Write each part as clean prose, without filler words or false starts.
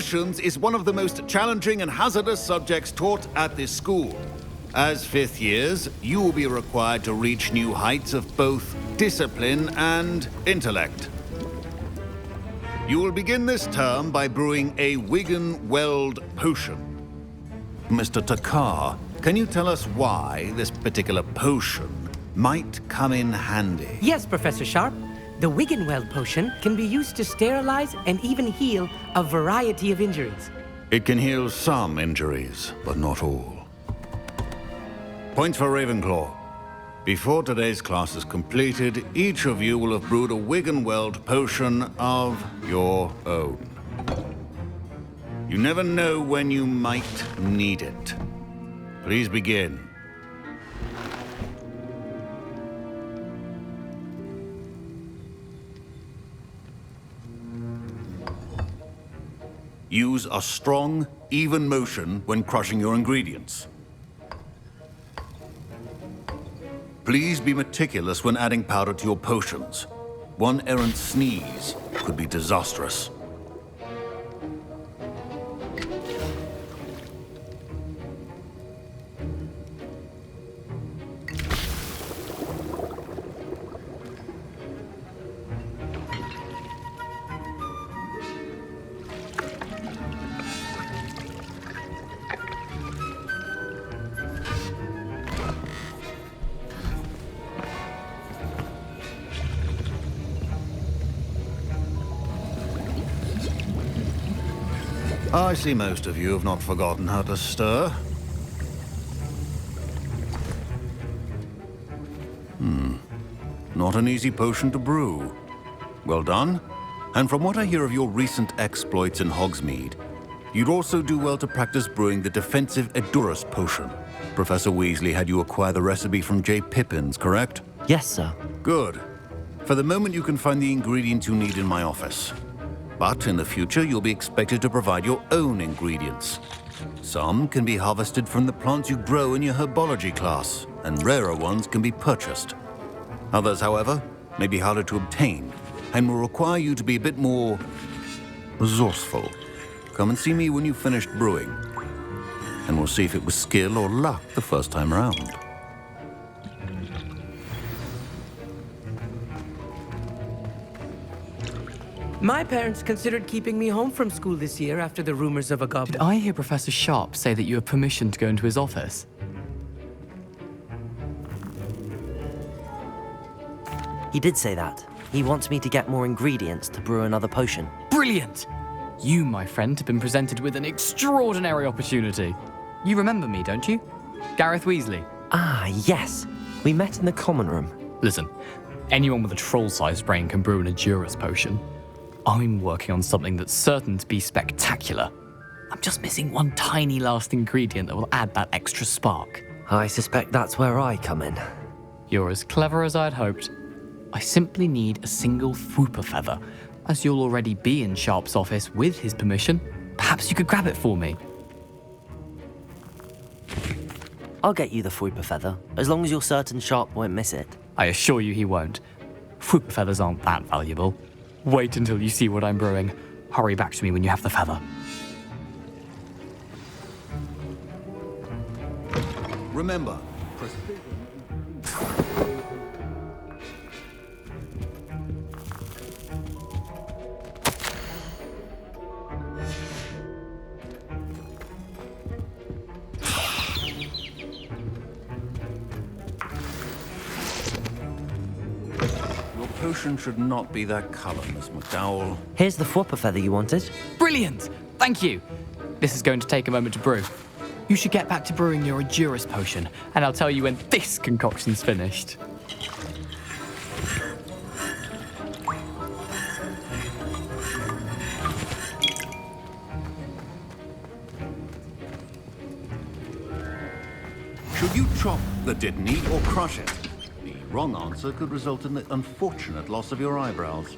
Potions is one of the most challenging and hazardous subjects taught at this school. As fifth years, you will be required to reach new heights of both discipline and intellect. You will begin this term by brewing a Wiggenweld potion. Mr. Takar, can you tell us why this particular potion might come in handy? Yes, Professor Sharp. The Wiggenweld potion can be used to sterilize and even heal a variety of injuries. It can heal some injuries, but not all. Points for Ravenclaw. Before today's class is completed, each of you will have brewed a Wiggenweld potion of your own. You never know when you might need it. Please begin. Use a strong, even motion when crushing your ingredients. Please be meticulous when adding powder to your potions. One errant sneeze could be disastrous. I see most of you have not forgotten how to stir. Not an easy potion to brew. Well done. And from what I hear of your recent exploits in Hogsmeade, you'd also do well to practice brewing the defensive Edurus potion. Professor Weasley had you acquire the recipe from J. Pippins, correct? Yes, sir. Good. For the moment, you can find the ingredients you need in my office. But in the future, you'll be expected to provide your own ingredients. Some can be harvested from the plants you grow in your herbology class, and rarer ones can be purchased. Others, however, may be harder to obtain, and will require you to be a bit more resourceful. Come and see me when you've finished brewing, and we'll see if it was skill or luck the first time around. My parents considered keeping me home from school this year after the rumors of a goblin. Did I hear Professor Sharp say that you have permission to go into his office? He did say that. He wants me to get more ingredients to brew another potion. Brilliant! You, my friend, have been presented with an extraordinary opportunity. You remember me, don't you? Gareth Weasley. Ah, yes. We met in the common room. Listen, anyone with a troll-sized brain can brew an Edurus potion. I'm working on something that's certain to be spectacular. I'm just missing one tiny last ingredient that will add that extra spark. I suspect that's where I come in. You're as clever as I'd hoped. I simply need a single Fwooper feather. As you'll already be in Sharp's office with his permission, perhaps you could grab it for me. I'll get you the Fwooper feather, as long as you're certain Sharp won't miss it. I assure you he won't. Fwooper feathers aren't that valuable. Wait until you see what I'm brewing. Hurry back to me when you have the feather. Remember, potion should not be that color, Miss McDowell. Here's the Fwooper feather you wanted. Brilliant! Thank you. This is going to take a moment to brew. You should get back to brewing your Edurus potion, and I'll tell you when this concoction's finished. Should you chop the didn't or crush it? The wrong answer could result in the unfortunate loss of your eyebrows.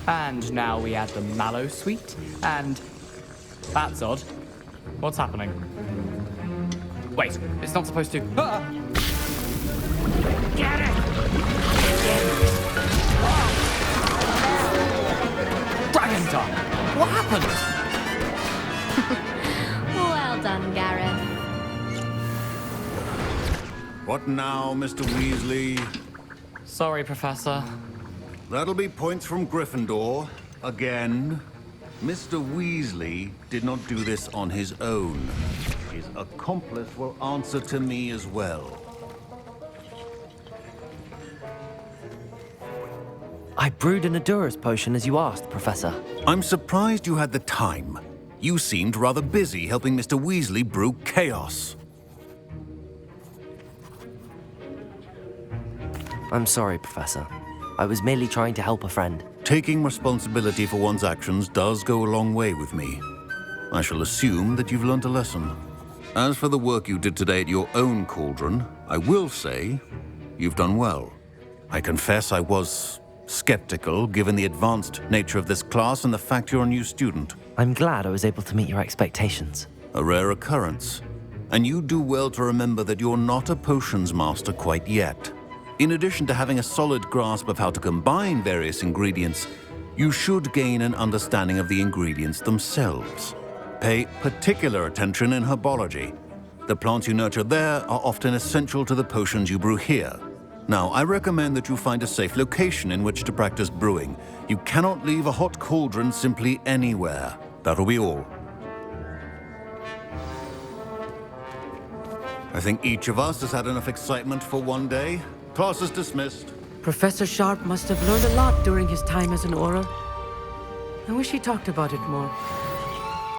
And now we add the mallow sweet, and... That's odd. What's happening? Wait, it's not supposed to. Ah! Get it! Dragon Tongue! What happened? Well done, Gareth. What now, Mr. Weasley? Sorry, Professor. That'll be points from Gryffindor. Again. Mr. Weasley did not do this on his own. His accomplice will answer to me as well. I brewed an Adurus potion as you asked, Professor. I'm surprised you had the time. You seemed rather busy helping Mr. Weasley brew chaos. I'm sorry, Professor. I was merely trying to help a friend. Taking responsibility for one's actions does go a long way with me. I shall assume that you've learnt a lesson. As for the work you did today at your own cauldron, I will say you've done well. I confess I was skeptical given the advanced nature of this class and the fact you're a new student. I'm glad I was able to meet your expectations. A rare occurrence. And you do well to remember that you're not a potions master quite yet. In addition to having a solid grasp of how to combine various ingredients, you should gain an understanding of the ingredients themselves. Pay particular attention in herbology. The plants you nurture there are often essential to the potions you brew here. Now, I recommend that you find a safe location in which to practice brewing. You cannot leave a hot cauldron simply anywhere. That'll be all. I think each of us has had enough excitement for one day. Class is dismissed. Professor Sharp must have learned a lot during his time as an Auror. I wish he talked about it more.